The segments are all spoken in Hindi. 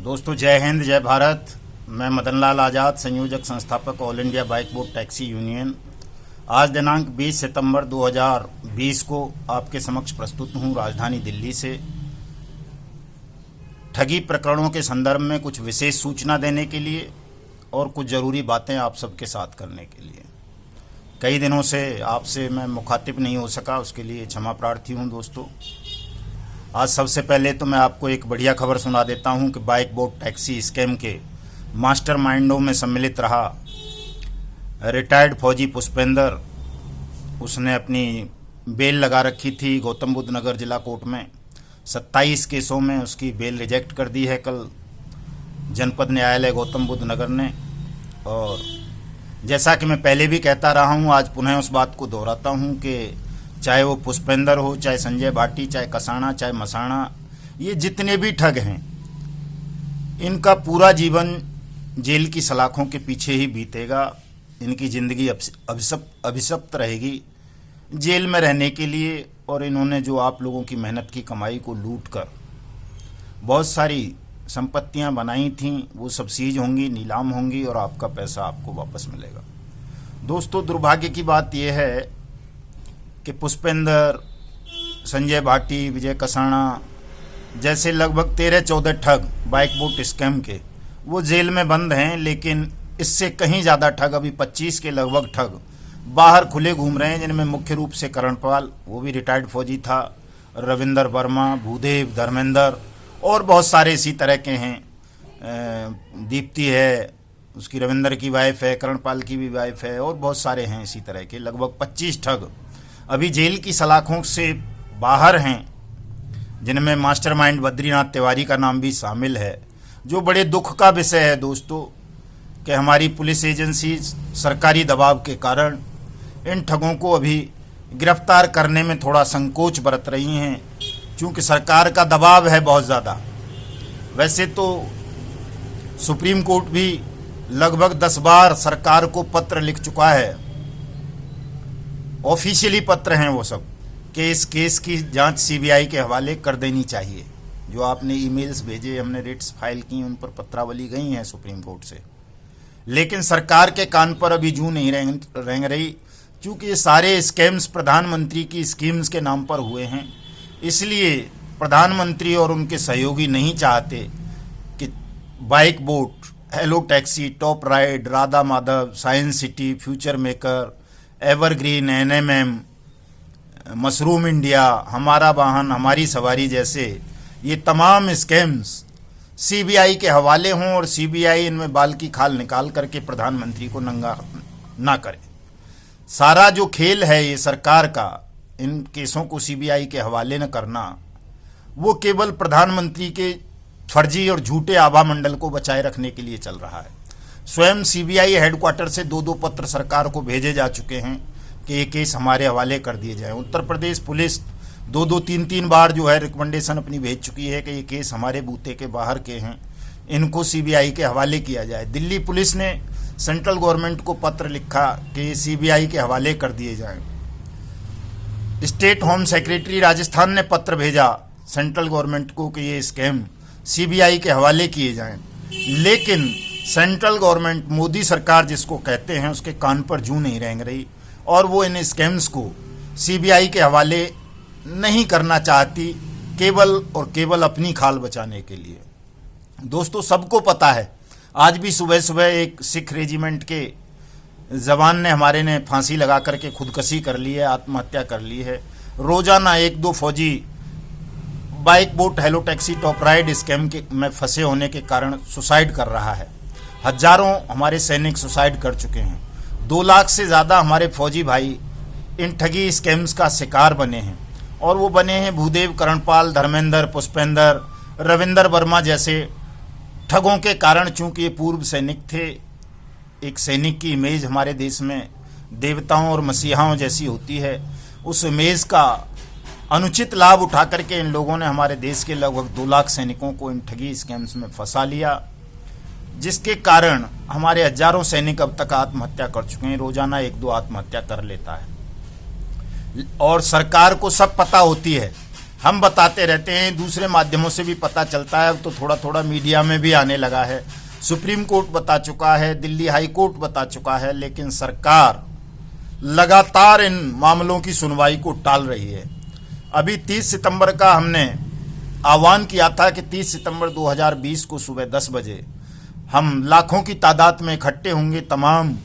दोस्तों जय हिंद जय भारत। मैं मदन लाल आज़ाद, संयोजक संस्थापक all India bike board taxi union, आज दिनांक 20 सितंबर 2020 को आपके समक्ष प्रस्तुत हूं राजधानी दिल्ली से ठगी प्रकरणों के संदर्भ में कुछ विशेष सूचना देने के लिए और कुछ ज़रूरी बातें आप सबके साथ करने के लिए। कई दिनों से आपसे मैं मुखातिब नहीं हो सका, उसके लिए क्षमा प्रार्थी हूं दोस्तों। आज सबसे पहले तो मैं आपको एक बढ़िया खबर सुना देता हूं कि बाइक बोर्ड टैक्सी स्कैम के मास्टरमाइंडों में सम्मिलित रहा रिटायर्ड फौजी पुष्पेंद्र, उसने अपनी बेल लगा रखी थी गौतम बुद्ध नगर जिला कोर्ट में। 27 केसों में उसकी बेल रिजेक्ट कर दी है कल जनपद न्यायालय गौतम बुद्ध नगर ने। और जैसा कि मैं पहले भी कहता रहा हूं, आज पुनः उस बात को दोहराता हूं कि चाहे वो पुष्पेंद्र हो, चाहे संजय भाटी, चाहे कसाना, चाहे मसाना, ये जितने भी ठग हैं, इनका पूरा जीवन जेल की सलाखों के पीछे ही बीतेगा। इनकी ज़िंदगी अभिशप्त रहेगी जेल में रहने के लिए। और इन्होंने जो आप लोगों की मेहनत की कमाई को लूट कर बहुत सारी संपत्तियां बनाई थीं, वो सब सीज होंगी, नीलाम होंगी और आपका पैसा आपको वापस मिलेगा। दोस्तों दुर्भाग्य की बात यह है कि पुष्पेंद्र, संजय भाटी, विजय कसाना जैसे लगभग 13-14 ठग बाइक बोर्ड स्कैम के वो जेल में बंद हैं, लेकिन इससे कहीं ज़्यादा ठग, अभी 25 के लगभग ठग बाहर खुले घूम रहे हैं, जिनमें मुख्य रूप से करणपाल, वो भी रिटायर्ड फौजी था, रविंदर वर्मा, भूदेव, धर्मेंद्र और बहुत सारे इसी तरह के हैं। दीप्ति है, उसकी रविंदर की वाइफ है, करणपाल की भी वाइफ है और बहुत सारे हैं इसी तरह के। लगभग 25 ठग अभी जेल की सलाखों से बाहर हैं, जिनमें मास्टरमाइंड बद्रीनाथ तिवारी का नाम भी शामिल है। जो बड़े दुख का विषय है दोस्तों कि हमारी पुलिस एजेंसी सरकारी दबाव के कारण इन ठगों को अभी गिरफ्तार करने में थोड़ा संकोच बरत रही हैं, क्योंकि सरकार का दबाव है बहुत ज़्यादा। वैसे तो सुप्रीम कोर्ट भी लगभग 10 बार सरकार को पत्र लिख चुका है, ऑफिशियली पत्र हैं वो सब, कि इस केस की जांच सीबीआई के हवाले कर देनी चाहिए। जो आपने ईमेल्स भेजे, हमने रिट्स फाइल की, उन पर पत्रावली गई है सुप्रीम कोर्ट से, लेकिन सरकार के कान पर अभी जूं नहीं रेंग रही, क्योंकि ये सारे स्कैम्स प्रधानमंत्री की स्कीम्स के नाम पर हुए हैं। इसलिए प्रधानमंत्री और उनके सहयोगी नहीं चाहते कि bike board, hello taxi, top ride, Radha Madhav, science city, future maker, evergreen, NMM, mushroom India, हमारा वाहन हमारी सवारी जैसे ये तमाम स्कैम्स सीबीआई के हवाले हों और सीबीआई इनमें बाल की खाल निकाल करके प्रधानमंत्री को नंगा ना करे। सारा जो खेल है ये सरकार का, इन केसों को सीबीआई के हवाले न करना, वो केवल प्रधानमंत्री के फर्जी और झूठे आभा मंडल को बचाए रखने के लिए चल रहा है। स्वयं सीबीआई हेडक्वार्टर से 2-2 पत्र सरकार को भेजे जा चुके हैं कि ये केस हमारे हवाले कर दिए जाएं। उत्तर प्रदेश पुलिस 2-2, 3-3 बार जो है रिकमेंडेशन अपनी भेज चुकी है कि ये केस हमारे बूते के बाहर के हैं, इनको सीबीआई के हवाले किया जाए। दिल्ली पुलिस ने सेंट्रल गवर्नमेंट को पत्र लिखा कि ये सीबीआई के हवाले कर दिए जाएं। स्टेट होम सेक्रेटरी राजस्थान ने पत्र भेजा सेंट्रल गवर्नमेंट को कि ये स्कैम सीबीआई के हवाले किए जाएं, लेकिन सेंट्रल गवर्नमेंट, मोदी सरकार जिसको कहते हैं, उसके कान पर जूं नहीं रेंग रही और वो इन स्कैम्स को सीबीआई के हवाले नहीं करना चाहती, केवल और केवल अपनी खाल बचाने के लिए। दोस्तों सबको पता है, आज भी सुबह सुबह एक सिख रेजिमेंट के जवान ने हमारे ने फांसी लगा करके खुदकशी कर ली है, आत्महत्या कर ली है। रोजाना 1-2 फौजी bike boat, hello taxi, top ride scam के में फंसे होने के कारण सुसाइड कर रहा है। हजारों हमारे सैनिक सुसाइड कर चुके हैं। 2 लाख से ज़्यादा हमारे फौजी भाई इन ठगी स्कैम्स का शिकार बने हैं, और वो बने हैं भूदेव, करणपाल, धर्मेंद्र, पुष्पेंद्र, रविंदर वर्मा जैसे ठगों के कारण। चूंकि ये पूर्व सैनिक थे, एक सैनिक की इमेज हमारे देश में देवताओं और मसीहाओं जैसी होती है, उस इमेज का अनुचित लाभ उठा करके इन लोगों ने हमारे देश के लगभग 2 लाख सैनिकों को इन ठगी स्कैम्स में फंसा लिया, जिसके कारण हमारे हजारों सैनिक अब तक आत्महत्या कर चुके हैं। रोजाना 1-2 आत्महत्या कर लेता है। और सरकार को सब पता होती है हम बताते रहते हैं, दूसरे माध्यमों से भी पता चलता है, तो थोड़ा थोड़ा मीडिया में भी आने लगा है। सुप्रीम कोर्ट बता चुका है, दिल्ली हाई कोर्ट बता चुका है, लेकिन सरकार लगातार इन मामलों की सुनवाई को टाल रही है। अभी 30 सितंबर का हमने आह्वान किया था कि 30 सितंबर 2020 को सुबह 10 बजे हम लाखों की तादाद में इकट्ठे होंगे, तमाम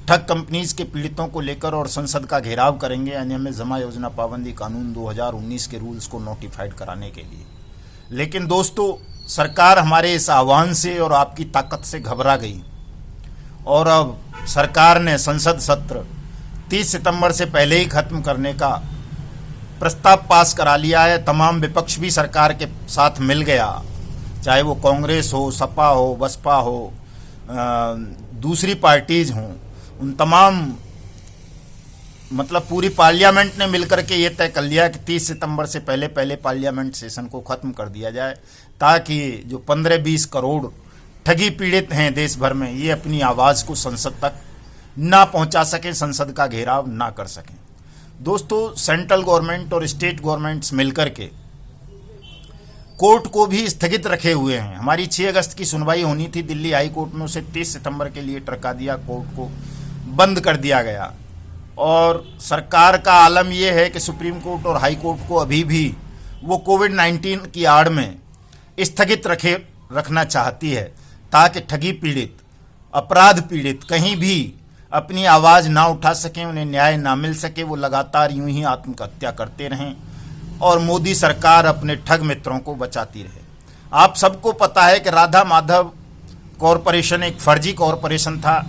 ठग कंपनीज के पीड़ितों को लेकर और संसद का घेराव करेंगे अनियमित जमा योजना पाबंदी कानून 2019 के रूल्स को नोटिफाइड कराने के लिए। लेकिन दोस्तों, सरकार हमारे इस आह्वान से और आपकी ताकत से घबरा गई और अब सरकार ने संसद सत्र 30 सितंबर से पहले ही खत्म करने का प्रस्ताव पास करा लिया है। तमाम विपक्ष भी सरकार के साथ मिल गया, चाहे वो कांग्रेस हो, सपा हो, बसपा हो, दूसरी पार्टीज हों, उन तमाम मतलब पूरी पार्लियामेंट ने मिलकर के ये तय कर लिया कि 30 सितंबर से पहले पहले पार्लियामेंट सेशन को ख़त्म कर दिया जाए, ताकि जो 15-20 करोड़ ठगी पीड़ित हैं देश भर में, ये अपनी आवाज़ को संसद तक ना पहुंचा सकें, संसद का घेराव ना कर सकें। दोस्तों, सेंट्रल गवर्नमेंट और स्टेट गवर्नमेंट्स मिलकर के कोर्ट को भी स्थगित रखे हुए हैं। हमारी 6 अगस्त की सुनवाई होनी थी दिल्ली हाई कोर्ट में, उसे 30 सितंबर के लिए टरका दिया, कोर्ट को बंद कर दिया गया। और सरकार का आलम यह है कि सुप्रीम कोर्ट और हाई कोर्ट को अभी भी वो कोविड-19 की आड़ में स्थगित रखना चाहती है, ताकि ठगी पीड़ित, अपराध पीड़ित कहीं भी अपनी आवाज़ ना उठा सकें, उन्हें न्याय ना मिल सके, वो लगातार यूं ही आत्महत्या करते रहें और मोदी सरकार अपने ठग मित्रों को बचाती रहे। आप सबको पता है कि राधा माधव कॉरपोरेशन एक फर्जी कॉरपोरेशन था,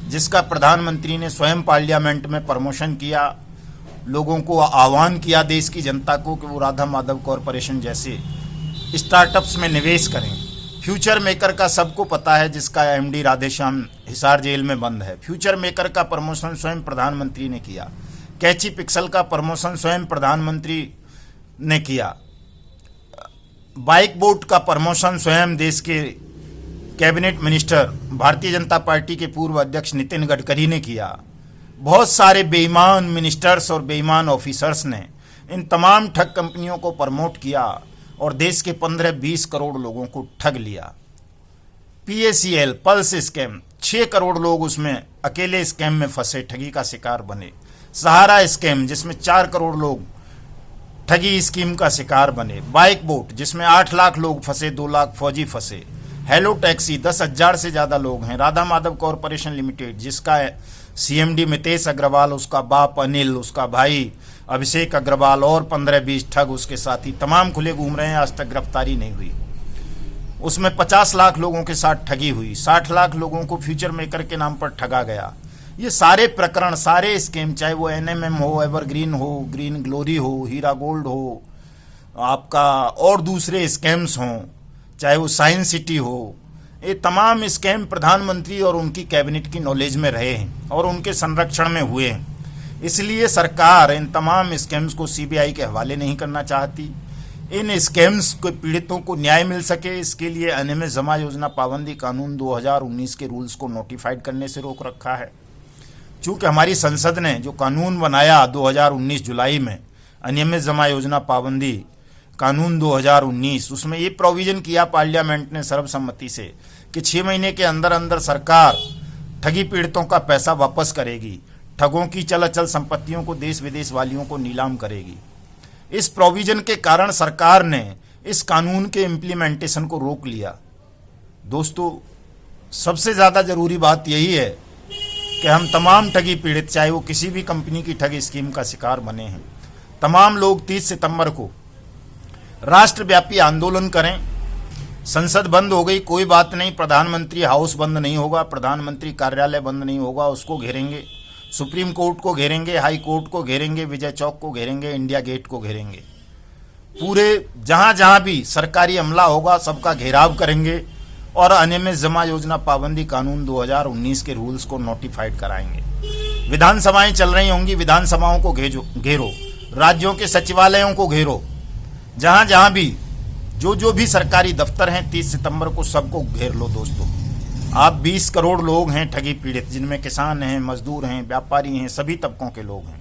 जिसका प्रधानमंत्री ने स्वयं पार्लियामेंट में प्रमोशन किया, लोगों को आह्वान किया, देश की जनता को, कि वो राधा माधव कॉरपोरेशन जैसे स्टार्टअप्स में निवेश करें। फ्यूचर मेकर का सबको पता है, जिसका एमडी राधेश्याम हिसार जेल में बंद है। फ्यूचर मेकर का प्रमोशन स्वयं प्रधानमंत्री ने किया। कैची पिक्सल का प्रमोशन स्वयं प्रधानमंत्री ने किया। बाइक बोट का प्रमोशन स्वयं देश के cabinet minister Bharatiya Janata party के पूर्व अध्यक्ष नितिन गडकरी ने किया। बहुत सारे बेईमान मिनिस्टर्स और बेईमान ऑफिसर्स ने इन तमाम ठग कंपनियों को प्रमोट किया और देश के 15-20 करोड़ लोगों को ठग लिया। PACL पल्स स्कैम, 6 करोड़ लोग उसमें अकेले स्कैम में फंसे, ठगी का शिकार बने। सहारा स्कैम, जिसमें 4 करोड़ लोग ठगी स्कीम का शिकार बने। बाइक बोट, जिसमें 8 लाख लोग फंसे, 2 लाख फौजी फंसे। हेलो टैक्सी, 10,000 से ज़्यादा लोग हैं। राधा माधव कॉरपोरेशन लिमिटेड, जिसका CMD मितेश अग्रवाल, उसका बाप अनिल, उसका भाई अभिषेक अग्रवाल और 15-20 ठग उसके साथी, तमाम खुले घूम रहे हैं, आज तक गिरफ्तारी नहीं हुई। उसमें 50 लाख लोगों के साथ ठगी हुई, 60 लाख लोगों को फ्यूचर मेकर के नाम पर ठगा गया। ये सारे प्रकरण, सारे स्कीम, चाहे वो NMM हो, एवरग्रीन हो, ग्रीन ग्लोरी हो, हीरा गोल्ड हो, आपका और दूसरे स्कैम्स हों, चाहे वो साइंस सिटी हो, ये तमाम स्कैम प्रधानमंत्री और उनकी कैबिनेट की नॉलेज में रहे हैं और उनके संरक्षण में हुए हैं। इसलिए सरकार इन तमाम स्कैम्स को CBI के हवाले नहीं करना चाहती। इन स्कैम्स के पीड़ितों को न्याय मिल सके, इसके लिए अनियमित जमा योजना पाबंदी कानून 2019 के रूल्स को नोटिफाइड करने से रोक रखा है। चूँकि हमारी संसद ने जो कानून बनाया 2019 जुलाई में, अनियमित जमा योजना पाबंदी कानून 2019, उसमें ये प्रोविज़न किया पार्लियामेंट ने सर्वसम्मति से कि 6 महीने के अंदर अंदर सरकार ठगी पीड़ितों का पैसा वापस करेगी, ठगों की चल अचल संपत्तियों को देश विदेश वालियों को नीलाम करेगी। इस प्रोविज़न के कारण सरकार ने इस कानून के इम्प्लीमेंटेशन को रोक लिया। दोस्तों, सबसे ज़्यादा ज़रूरी बात यही है कि हम तमाम ठगी पीड़ित, चाहे वो किसी भी कंपनी की ठगी स्कीम का शिकार बने हैं, तमाम लोग 30 सितंबर को राष्ट्रव्यापी आंदोलन करें। संसद बंद हो गई, कोई बात नहीं, प्रधानमंत्री हाउस बंद नहीं होगा, प्रधानमंत्री कार्यालय बंद नहीं होगा, उसको घेरेंगे, सुप्रीम कोर्ट को घेरेंगे, हाई कोर्ट को घेरेंगे, विजय चौक को घेरेंगे, इंडिया गेट को घेरेंगे। पूरे जहां जहां भी सरकारी अमला होगा सबका घेराव करेंगे और अनियमित जमा योजना पाबंदी कानून 2019 के रूल्स को नोटिफाइड कराएंगे। विधानसभाएं चल रही होंगी, विधानसभाओं को घेरो, राज्यों के सचिवालयों को घेरो, जहां जहां भी जो भी सरकारी दफ्तर हैं 30 सितंबर को सबको घेर लो। दोस्तों, आप 20 करोड़ लोग हैं ठगी पीड़ित, जिनमें किसान हैं, मजदूर हैं, व्यापारी हैं, सभी तबकों के लोग हैं।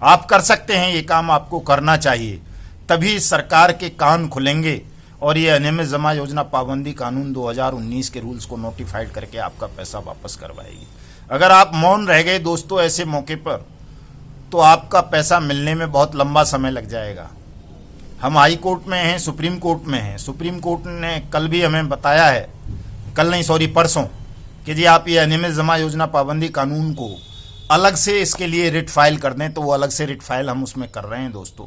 आप कर सकते हैं, ये काम आपको करना चाहिए। तभी इस सरकार के कान खुलेंगे और ये अनियमित जमा योजना पाबंदी कानून 2019 के रूल्स को नोटिफाइड करके आपका पैसा वापस करवाएगी। अगर आप मौन रह गए दोस्तों ऐसे मौके पर, तो आपका पैसा मिलने में बहुत लंबा समय लग जाएगा। हम हाई कोर्ट में हैं, सुप्रीम कोर्ट में हैं। सुप्रीम कोर्ट ने कल भी हमें बताया है, कल नहीं सॉरी परसों, कि जी आप ये अनियमित जमा योजना पाबंदी कानून को अलग से इसके लिए रिट फाइल कर दें, तो वो अलग से रिट फाइल हम उसमें कर रहे हैं। दोस्तों,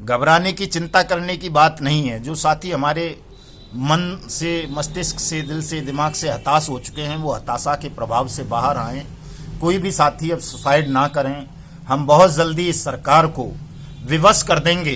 घबराने की, चिंता करने की बात नहीं है। जो साथी हमारे मन से, मस्तिष्क से, दिल से, दिमाग से हताश हो चुके हैं, वो हताशा के प्रभाव से बाहर आएँ। कोई भी साथी अब सुसाइड ना करें। हम बहुत जल्दी इस सरकार को विवश कर देंगे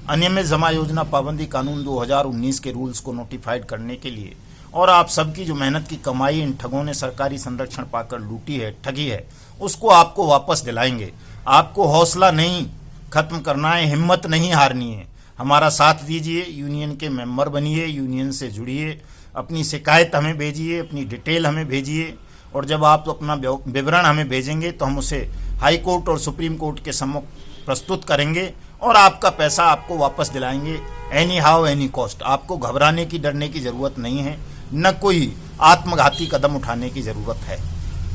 अनियमित जमा योजना पाबंदी कानून 2019 के रूल्स को नोटिफाइड करने के लिए। और आप सबकी जो मेहनत की कमाई इन ठगों ने सरकारी संरक्षण पाकर लूटी है, ठगी है, उसको आपको वापस दिलाएंगे। आपको हौसला नहीं खत्म करना है, हिम्मत नहीं हारनी है। हमारा साथ दीजिए, यूनियन के मेंबर बनिए, यूनियन से जुड़िए, अपनी शिकायत हमें भेजिए, अपनी डिटेल हमें भेजिए, और जब आप अपना विवरण हमें भेजेंगे तो हम उसे हाई कोर्ट और सुप्रीम कोर्ट के सम्मुख प्रस्तुत करेंगे और आपका पैसा आपको वापस दिलाएंगे, एनी हाउ एनी कॉस्ट। आपको घबराने की, डरने की ज़रूरत नहीं है, न कोई आत्मघाती कदम उठाने की ज़रूरत है।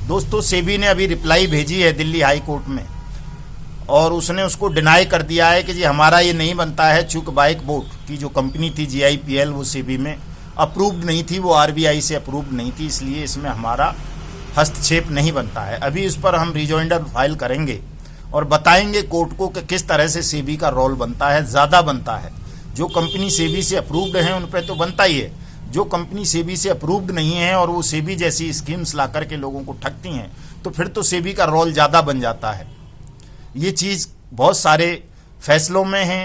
दोस्तों, सेबी ने अभी रिप्लाई भेजी है दिल्ली हाई कोर्ट में, और उसने उसको डिनाई कर दिया है कि जी हमारा ये नहीं बनता है। चूंकि बाइक बोट की जो कंपनी थी GIPL, वो सेबी में अप्रूव्ड नहीं थी, वो RBI से अप्रूव्ड नहीं थी, इसलिए इसमें हमारा हस्तक्षेप नहीं बनता है। अभी इस पर हम रिजॉइंडर फाइल करेंगे और बताएंगे कोर्ट को कि किस तरह से सेबी का रोल बनता है, ज़्यादा बनता है। जो कंपनी सेबी से अप्रूव्ड है उन पर तो बनता ही है, जो कंपनी सेबी से अप्रूव्ड नहीं है और वो सेबी जैसी स्कीम्स ला करके लोगों को ठगती हैं, तो फिर तो सेबी का रोल ज़्यादा बन जाता है। ये चीज़ बहुत सारे फैसलों में है,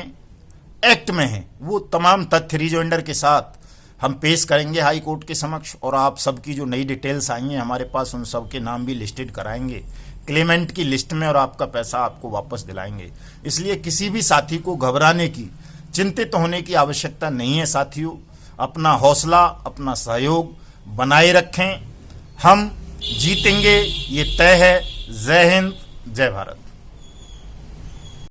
एक्ट में है। वो तमाम तथ्य रिजॉइंडर के साथ हम पेश करेंगे हाई कोर्ट के समक्ष, और आप सबकी जो नई डिटेल्स आई हैं हमारे पास, उन सब के नाम भी लिस्टेड कराएंगे क्लेमेंट की लिस्ट में, और आपका पैसा आपको वापस दिलाएंगे। इसलिए किसी भी साथी को घबराने की, चिंतित होने की आवश्यकता नहीं है। साथियों, अपना हौसला, अपना सहयोग बनाए रखें। हम जीतेंगे, ये तय है। जय हिंद, जय भारत।